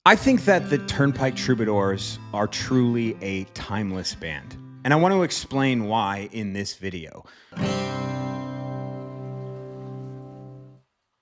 I think that the Turnpike Troubadours are truly a timeless band, and I want to explain why in this video.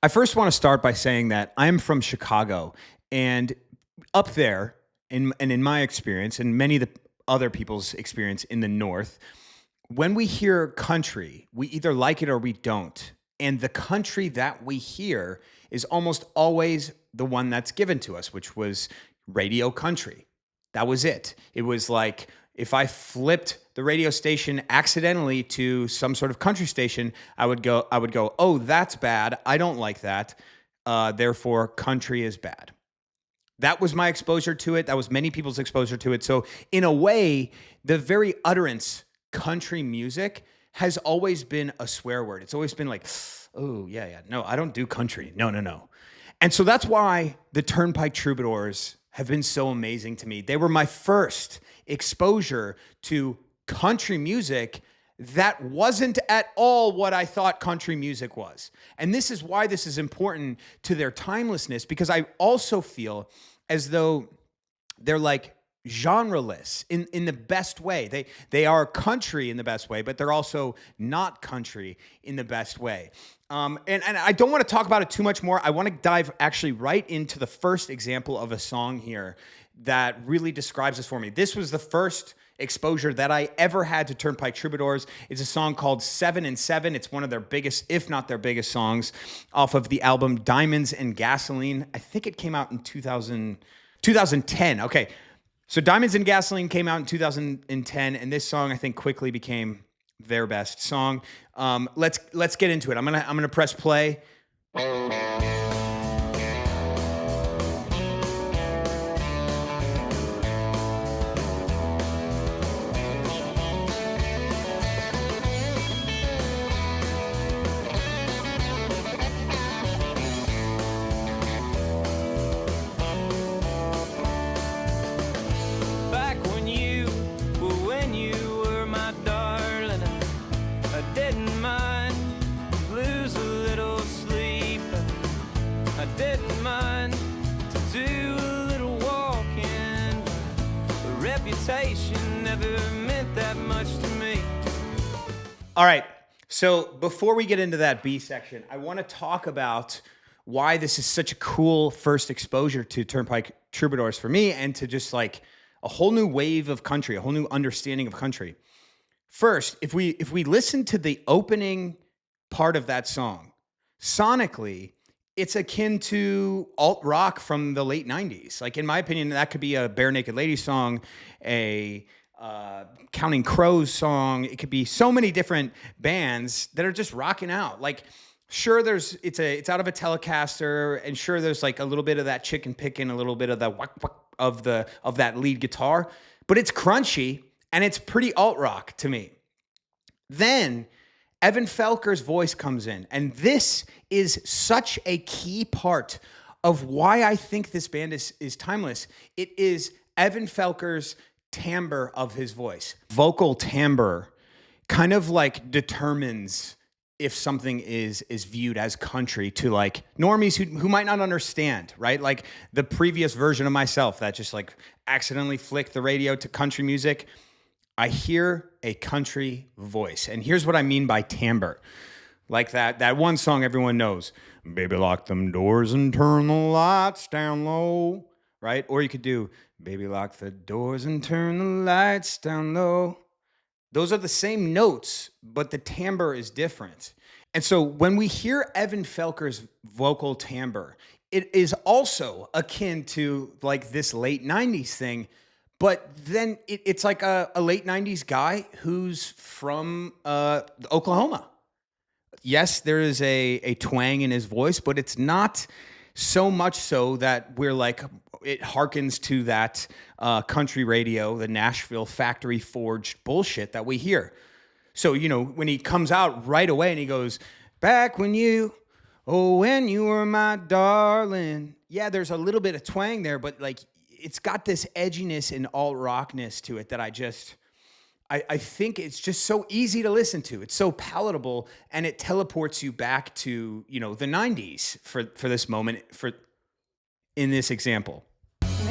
I first want to start by saying that I'm from Chicago, and up there, in my experience, and many of the other people's experience in the North, when we hear country, we either like it or we don't. And the country that we hear is almost always the one that's given to us, which was radio country. That was it. It was like if I flipped the radio station accidentally to some sort of country station, I would go, oh, that's bad. I don't like that. Therefore, country is bad. That was my exposure to it. That was many people's exposure to it. So in a way, the very utterance country music has always been a swear word. It's always been like, oh, yeah. No, I don't do country. No. And so that's why the Turnpike Troubadours have been so amazing to me. They were my first exposure to country music that wasn't at all what I thought country music was. And this is why this is important to their timelessness, because I also feel as though they're like genreless in the best way. They are country in the best way, but they're also not country in the best way. And I don't want to talk about it too much more. I want to dive actually right into the first example of a song here that really describes this for me. This was the first exposure that I ever had to Turnpike Troubadours. It's a song called 7 and 7. It's one of their biggest, if not their biggest songs off of the album Diamonds and Gasoline. I think it came out in 2010. Okay. So Diamonds and Gasoline came out in 2010, and this song I think quickly became their best song. Let's get into it. I'm gonna press play. Never meant that much to me. All right, so before we get into that B section, I want to talk about why this is such a cool first exposure to Turnpike Troubadours for me, and to just like a whole new wave of country, a whole new understanding of country. First, if we listen to the opening part of that song, sonically, it's akin to alt rock from the late 90s. Like, in my opinion, that could be a Bare Naked Ladies song, a Counting Crows song. It could be so many different bands that are just rocking out. Like, sure, it's out of a Telecaster, and sure, there's like a little bit of that chicken picking, a little bit of that whack whack of that lead guitar, but it's crunchy and it's pretty alt rock to me. Then Evan Felker's voice comes in, and this is such a key part of why I think this band is timeless. It is Evan Felker's timbre of his voice. Vocal timbre kind of like determines if something is viewed as country to like normies who might not understand, right? Like the previous version of myself that just like accidentally flicked the radio to country music. I hear a country voice. And here's what I mean by timbre. Like that one song everyone knows, baby, lock them doors and turn the lights down low, right? Or you could do, baby, lock the doors and turn the lights down low. Those are the same notes, but the timbre is different. And so when we hear Evan Felker's vocal timbre, it is also akin to like this late 90s thing, but then it's like a late 90s guy who's from Oklahoma. Yes, there is a twang in his voice, but it's not so much so that we're like, it harkens to that country radio, the Nashville factory forged bullshit that we hear. So, when he comes out right away and he goes, back when you were my darling. Yeah, there's a little bit of twang there, but like it's got this edginess and alt rockness to it that I think it's just so easy to listen to. It's so palatable, and it teleports you back to, the 90s for this moment, in this example.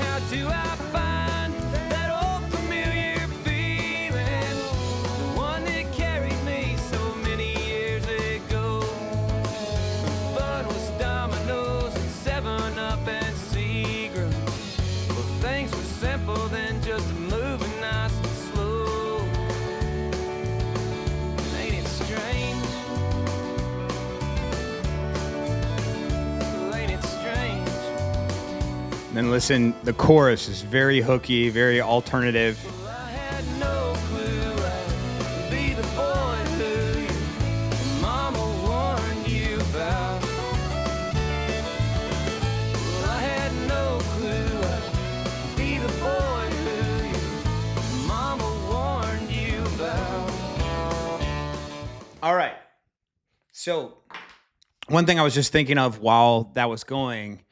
How do I find that old familiar feeling? The one that carried me so many years ago. Fun was dominoes and 7-Up and Seagrams. Well, things were simple then, just moving nice and slow. Ain't it strange? Ain't it strange? Then listen, the chorus is very hooky, very alternative. Well, I had no clue I'd be the boy who your mama warned you about. Well, I had no clue I'd be the boy who your mama warned you about. All right. So one thing I was just thinking of while that was going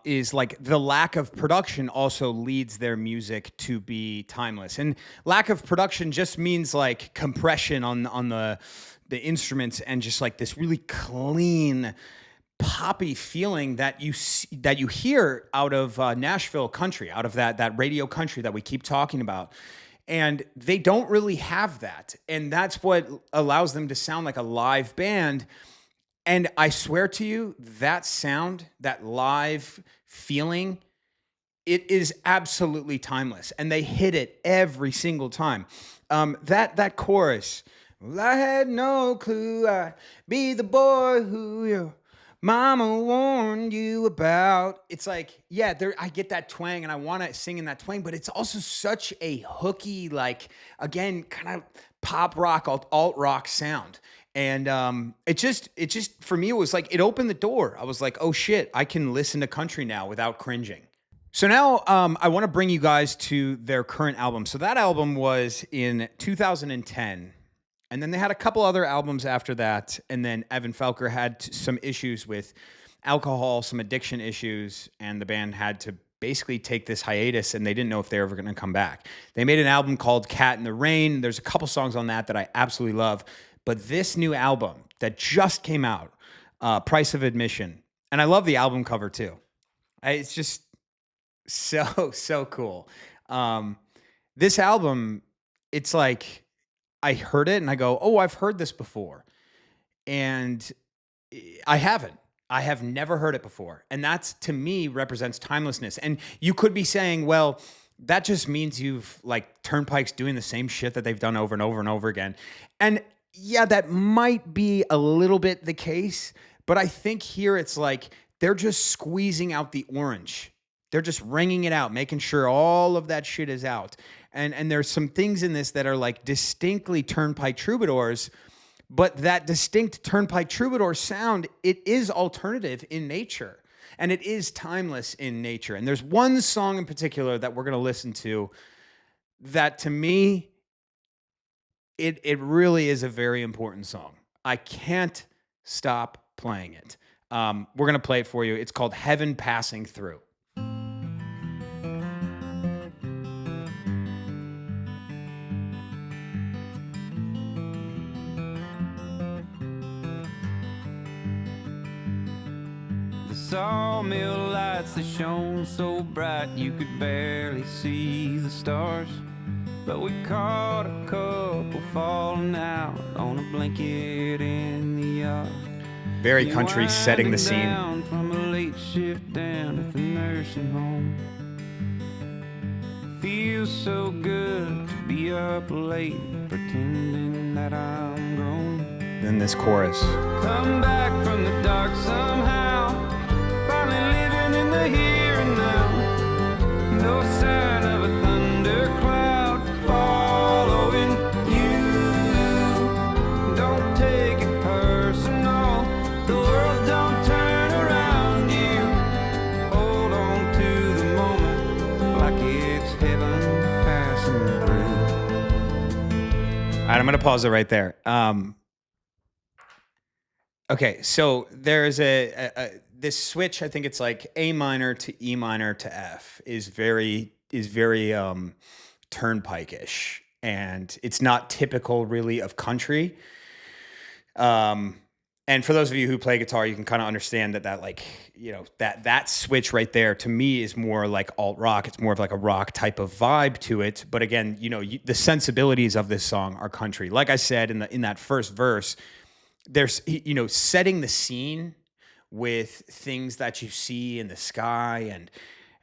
is like the lack of production also leads their music to be timeless. And lack of production just means like compression on the instruments and just like this really clean poppy feeling that you hear out of Nashville country, out of that radio country that we keep talking about. And they don't really have that. And that's what allows them to sound like a live band. And I swear to you, that sound, that live feeling, it is absolutely timeless. And they hit it every single time. That chorus, well, I had no clue I'd be the boy who your mama warned you about. It's like, yeah, I get that twang and I want to sing in that twang, but it's also such a hooky, like, again, kind of pop rock, alt rock sound. And it just for me, it was like, it opened the door. I was like, oh shit, I can listen to country now without cringing. So now I want to bring you guys to their current album. So that album was in 2010. And then they had a couple other albums after that. And then Evan Felker had some issues with alcohol, some addiction issues. And the band had to basically take this hiatus, and they didn't know if they were ever going to come back. They made an album called Cat in the Rain. There's a couple songs on that I absolutely love. But this new album that just came out, Price of Admission, and I love the album cover too. It's just so cool. This album, it's like I heard it and I go, oh, I've heard this before. And I haven't. I have never heard it before. And that's, to me, represents timelessness. And you could be saying, well, that just means you've, like, Turnpike's doing the same shit that they've done over and over and over again. And yeah, that might be a little bit the case, but I think here it's like they're just squeezing out the orange. They're just wringing it out, making sure all of that shit is out. And there's some things in this that are like distinctly Turnpike Troubadours, but that distinct Turnpike Troubadour sound, it is alternative in nature, and it is timeless in nature. And there's one song in particular that we're going to listen to that, to me, it really is a very important song. I can't stop playing it. We're going to play it for you. It's called Heaven Passing Through. The sawmill lights that shone so bright you could barely see the stars. But we caught a couple falling out on a blanket in the yard. Very country, setting the scene. Down from a late shift down at the nursing home. Feels so good to be up late, pretending that I'm grown. Then this chorus. Come back from the dark somehow, finally living in the here and now. No sign of a thundercloud following you. Don't take it personal, the world don't turn around you. Hold on to the moment like it's heaven passing through. All right, I'm going to pause it right there. Okay, so there's this switch. I think it's like A minor to E minor to F is very Turnpike-ish, and it's not typical really of country. And for those of you who play guitar, you can kind of understand that like, you know, that switch right there to me is more like alt rock. It's more of like a rock type of vibe to it. But again, you know, the sensibilities of this song are country. Like I said in that first verse, there's, you know, setting the scene with things that you see in the sky,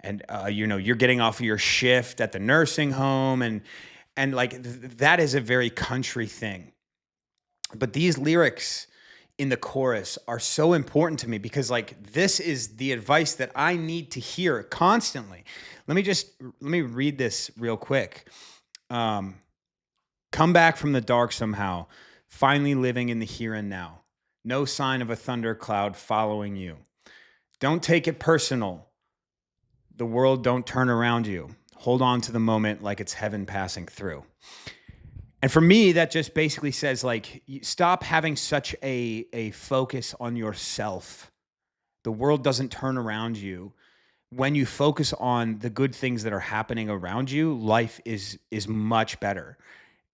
and you know, you're getting off of your shift at the nursing home, and like that is a very country thing. But these lyrics in the chorus are so important to me because like this is the advice that I need to hear constantly. Let me read this real quick. Come back from the dark somehow, finally living in the here and now. No sign of a thundercloud following you. Don't take it personal. The world don't turn around you. Hold on to the moment like it's heaven passing through. And for me, that just basically says, like, stop having such a focus on yourself. The world doesn't turn around you. When you focus on the good things that are happening around you, life is much better.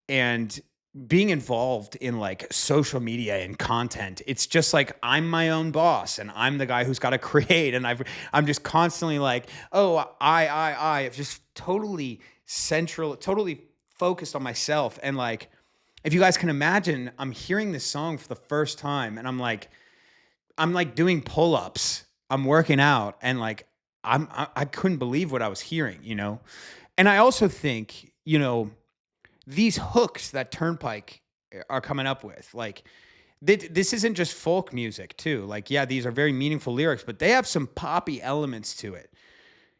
And being involved in like social media and content, it's just like I'm my own boss and I'm the guy who's got to create. And I'm just constantly like, oh, I just totally focused on myself. And like, if you guys can imagine, I'm hearing this song for the first time and I'm like doing pull-ups, I'm working out, and like I couldn't believe what I was hearing, you know. And I also think, you know, these hooks that Turnpike are coming up with, like this isn't just folk music too. Like, yeah, these are very meaningful lyrics, but they have some poppy elements to it.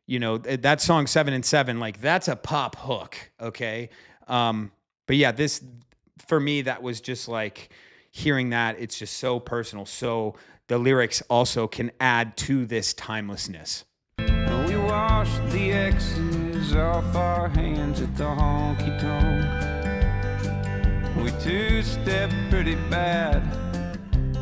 You know, that song 7 and 7, like that's a pop hook. Okay. But yeah, this, for me, that was just like hearing that, it's just so personal. So the lyrics also can add to this timelessness. We washed the X's off our hands at the honky tonk. We two-stepped pretty bad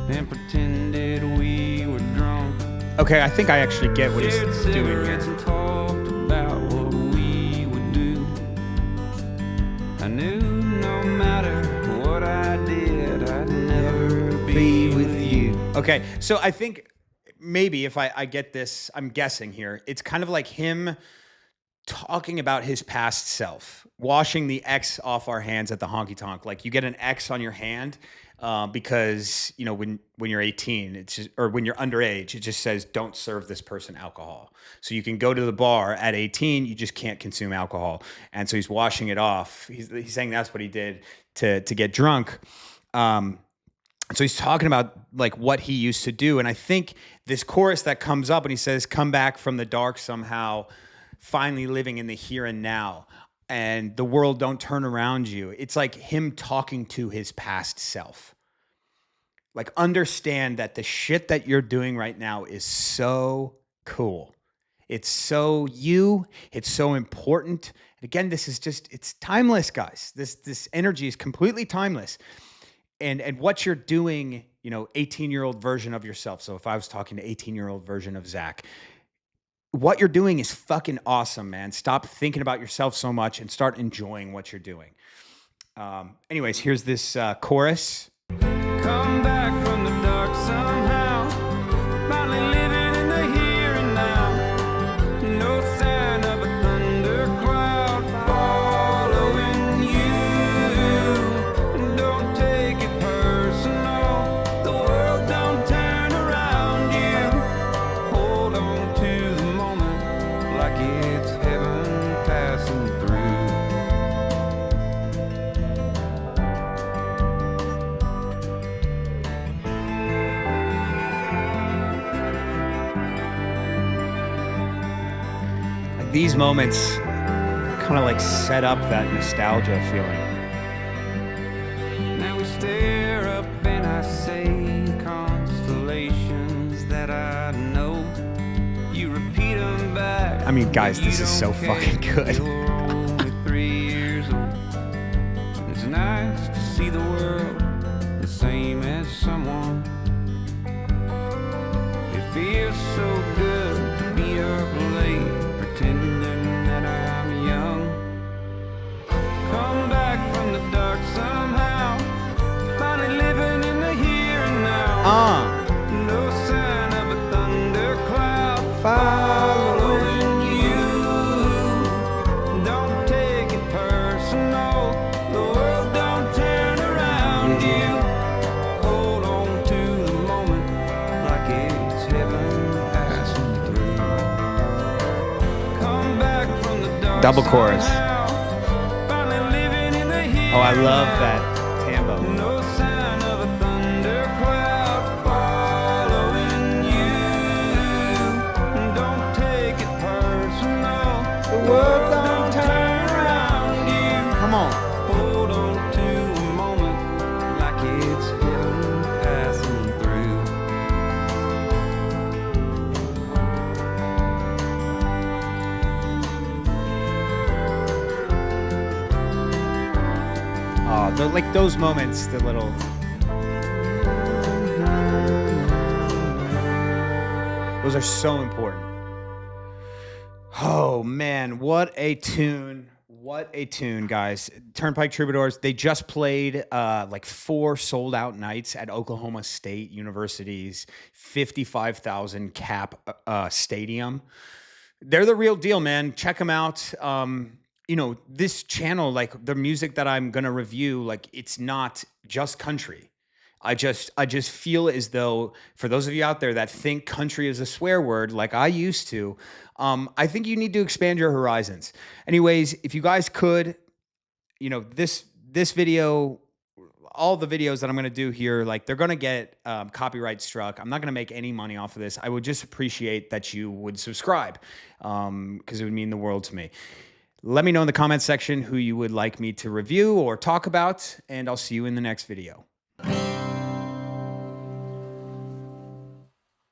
and pretended we were drunk. Okay, I think I actually get what he's doing here. And talked about what we would do. I knew no matter what I did, I'd never be with you. Okay, so I think maybe if I get this, I'm guessing here, it's kind of like him talking about his past self, washing the X off our hands at the honky tonk. Like you get an X on your hand because, you know, when you're 18, it's just, or when you're underage, it just says don't serve this person alcohol. So you can go to the bar at 18, you just can't consume alcohol. And so he's washing it off. He's saying that's what he did to get drunk. So he's talking about like what he used to do. And I think this chorus that comes up and he says, come back from the dark somehow, finally living in the here and now, and the world don't turn around you. It's like him talking to his past self. Like, understand that the shit that you're doing right now is so cool. It's so you, it's so important. And again, this is just, it's timeless, guys. This energy is completely timeless. And what you're doing, you know, 18-year-old version of yourself. So if I was talking to 18-year-old version of Zack, what you're doing is fucking awesome, man. Stop thinking about yourself so much and start enjoying what you're doing. Anyways, here's this chorus. Come back from the dark somehow, finally living in the here and now. No sign of a thundercloud following you. Don't take it personal, the world don't turn around you. Hold on to the moment like it's heaven passing through. These moments kind of like set up that nostalgia feeling. Now we stare up and I say constellations that I know. You repeat them back. I mean, guys, this is so fucking good. You're only 3 years old. It's nice to see the world the same as someone. It feels so good to be up late pretending that I'm young. Come back from the dark somehow, finally living in the here and now. Double chorus. Finally living in the here Oh, I love and that now. tambo. No sign of a thundercloud following you. Don't take it personal. The world don't turn around you. Come on. Hold on to a moment like it's heaven passing through. Oh, like those moments, the little. Those are so important. Oh man, what a tune. What a tune, guys. Turnpike Troubadours, they just played like 4 sold out nights at Oklahoma State University's 55,000 cap stadium. They're the real deal, man. Check them out. You know, this channel, like the music that I'm going to review, like it's not just country. I just feel as though for those of you out there that think country is a swear word like I used to, I think you need to expand your horizons. Anyways, if you guys could, you know, this video, all the videos that I'm going to do here, like they're going to get copyright struck. I'm not going to make any money off of this. I would just appreciate that you would subscribe because it would mean the world to me. Let me know in the comments section who you would like me to review or talk about, and I'll see you in the next video.